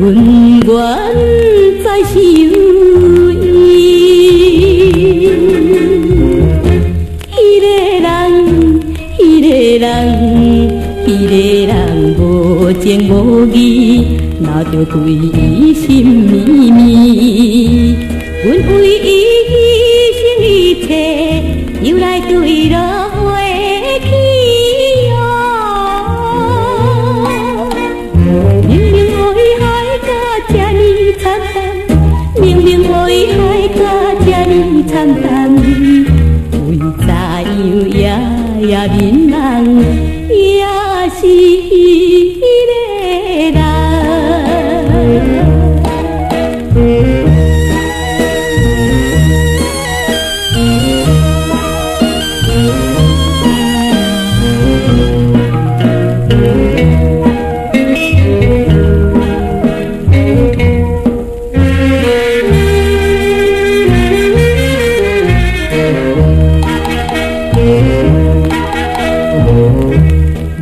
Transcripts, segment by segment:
阮愿再受伊。迄个人，迄个人，迄个人无情无义，若着对伊心绵绵。阮为伊牺牲一切，又来对落花去哦。明明予伊害甲这呢惨淡，明明予伊害甲这呢惨淡，为怎样也面人，也是迄个人。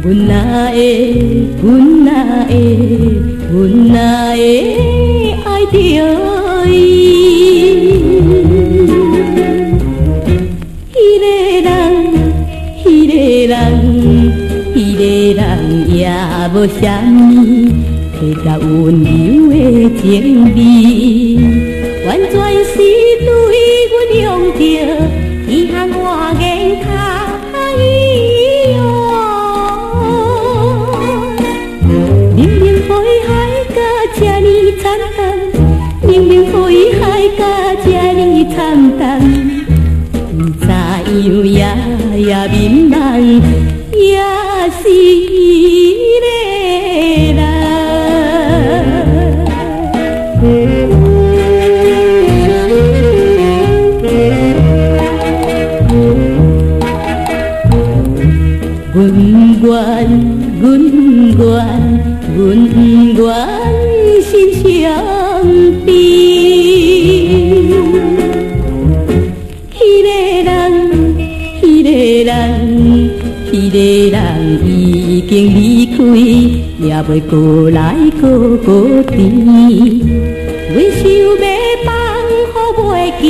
阮哪会，阮哪会，阮哪会爱着伊？迄个人，迄个人，迄个人也无啥物配甲温柔的情味，完全是对阮用着伊项我眼卡伊哦。明明予伊害甲这呢惨淡，明明予伊害甲这呢惨淡，为怎样也面人，也是迄个人。阮愿心相知。迄个人，迄个人，迄个人已经离开，也袂过来过甜。阮想要放予袂记，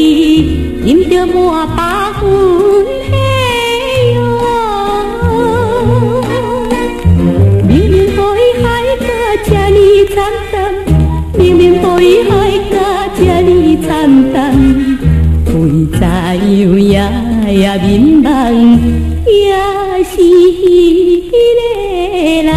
饮着满把阮喜哦。明明予伊害甲这呢惨淡，明明予伊害甲这呢惨淡，为怎样也面人，也是迄个人。